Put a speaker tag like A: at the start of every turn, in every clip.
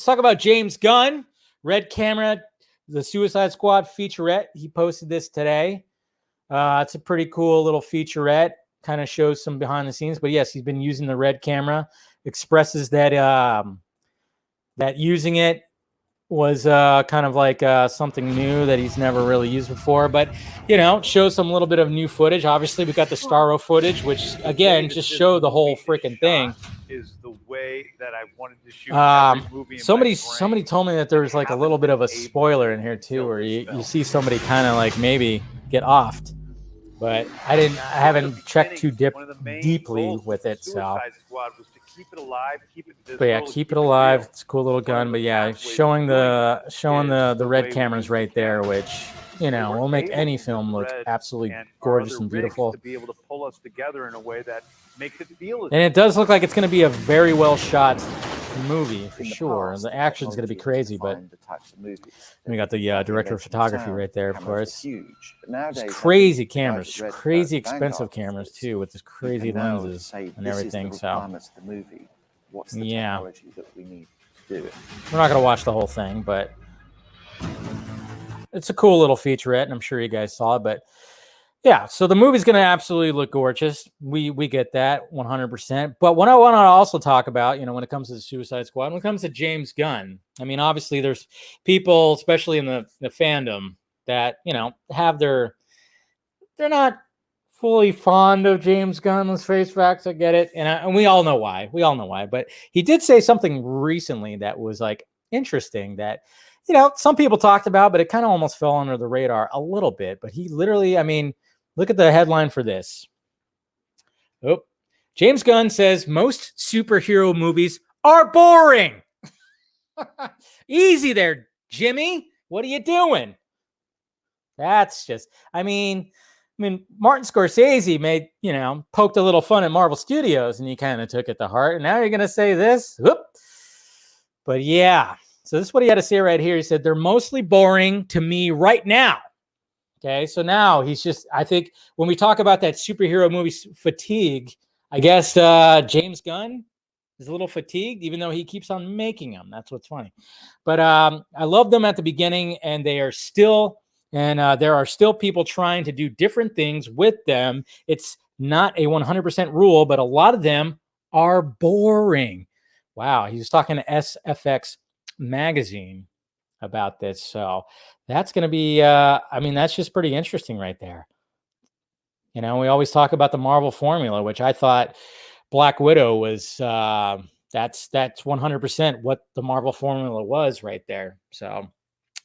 A: let's talk about James Gunn, Red Camera, the Suicide Squad featurette. He posted this today. It's a pretty cool little featurette. Kind of shows some behind the scenes, but yes, he's been using the Red Camera. Expresses that that using it was kind of like something new that he's never really used before, but shows some little bit of new footage. Obviously, we got the Starro footage, which again just show the whole freaking thing.
B: Is the way that I wanted to shoot every movie.
A: Somebody told me that there was like a little bit of a spoiler in here too, where you see somebody kind of like maybe get offed, but I haven't checked too deeply with it. So.
B: Keep it alive, keep it visible,
A: but yeah, keep it alive. It's a cool little gun. But yeah, showing the red cameras right there, which will make any film look absolutely gorgeous and beautiful.
B: To be able to pull us together in a way that makes it feel.
A: And it does look like it's going to be a very well shot movie for sure. The action's going to be crazy, but we got the director of photography right there, of course. It's crazy cameras, crazy expensive cameras too, with this crazy lenses and everything. So yeah, we're not going to watch the whole thing, but it's a cool little featurette, and I'm sure you guys saw it. But yeah, so the movie's going to absolutely look gorgeous. We get that 100%. But what I want to also talk about, when it comes to the Suicide Squad, when it comes to James Gunn, I mean, obviously there's people, especially in the fandom, that, they're not fully fond of James Gunn. Let's face facts. I get it. And we all know why. But he did say something recently that was like interesting that, some people talked about, but it kind of almost fell under the radar a little bit. But he literally, look at the headline for this. Oh, James Gunn says most superhero movies are boring. Easy there, Jimmy. What are you doing? That's just, Martin Scorsese made, poked a little fun at Marvel Studios, and he kind of took it to heart. And now you're going to say this? Whoop. But yeah, so this is what he had to say right here. He said, they're mostly boring to me right now. Okay, so now he's just, I think when we talk about that superhero movie fatigue, I guess James Gunn is a little fatigued, even though he keeps on making them. That's what's funny. But I loved them at the beginning, and they are still, and there are still people trying to do different things with them. It's not a 100% rule, but a lot of them are boring. Wow, he was talking to SFX magazine about this. So that's going to be, that's just pretty interesting right there. We always talk about the Marvel formula, which I thought Black Widow was, that's 100% what the Marvel formula was right there. So,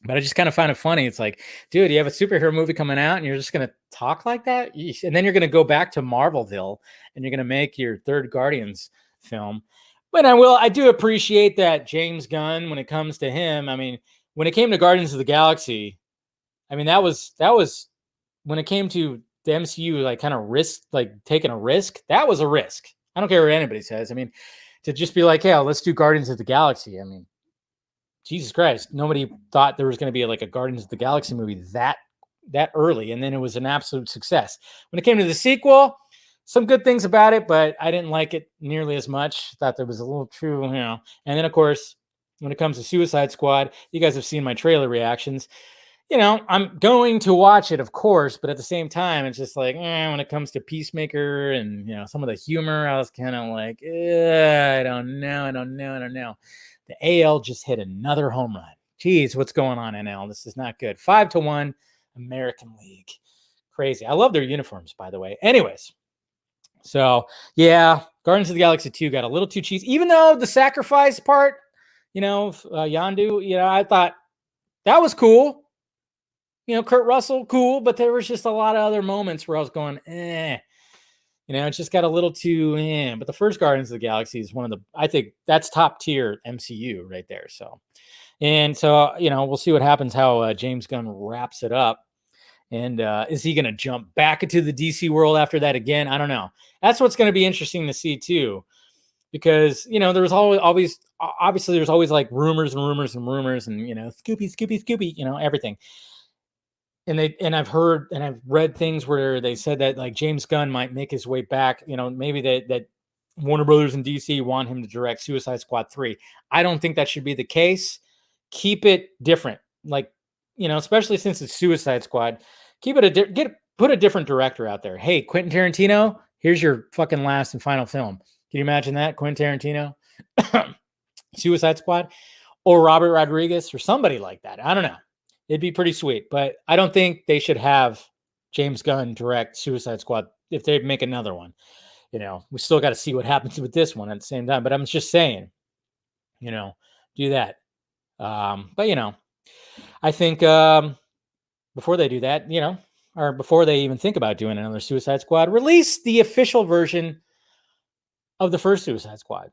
A: but I just kind of find it funny. It's like, dude, you have a superhero movie coming out and you're just going to talk like that. And then you're going to go back to Marvelville and you're going to make your third Guardians film. But I do appreciate that James Gunn, when it comes to him, when it came to Guardians of the Galaxy, that was when it came to the MCU, like kind of risk, like taking a risk. That was a risk. I don't care what anybody says. To just be like, hey, let's do Guardians of the Galaxy. Jesus Christ, nobody thought there was going to be like a Guardians of the Galaxy movie that early, and then it was an absolute success. When it came to the sequel, some good things about it, but I didn't like it nearly as much. Thought there was a little too, And then, of course, when it comes to Suicide Squad, you guys have seen my trailer reactions. I'm going to watch it, of course, but at the same time, it's just like, when it comes to Peacemaker and, some of the humor, I was kind of like, I don't know. The AL just hit another home run. Jeez, what's going on, NL? This is not good. 5-1, American League. Crazy. I love their uniforms, by the way. Anyways. So, yeah, Guardians of the Galaxy 2 got a little too cheesy. Even though the sacrifice part, Yondu, I thought that was cool. Kurt Russell, cool. But there was just a lot of other moments where I was going, it just got a little too, But the first Guardians of the Galaxy is I think that's top tier MCU right there. So, we'll see what happens, how James Gunn wraps it up. And is he going to jump back into the DC world after that again? I don't know. That's what's going to be interesting to see too, because there was always obviously there's always like rumors and Scooby, everything. And I've heard and I've read things where they said that like James Gunn might make his way back. Maybe that Warner Brothers and DC want him to direct Suicide Squad 3. I don't think that should be the case. Keep it different. Like, especially since it's Suicide Squad, keep it put a different director out there. Hey, Quentin Tarantino, here's your fucking last and final film. Can you imagine that? Quentin Tarantino, Suicide Squad, or Robert Rodriguez or somebody like that. I don't know. It'd be pretty sweet, but I don't think they should have James Gunn direct Suicide Squad if they make another one. We still got to see what happens with this one at the same time, but I'm just saying, do that. But I think before they do that, or before they even think about doing another Suicide Squad, release the official version of the first Suicide Squad.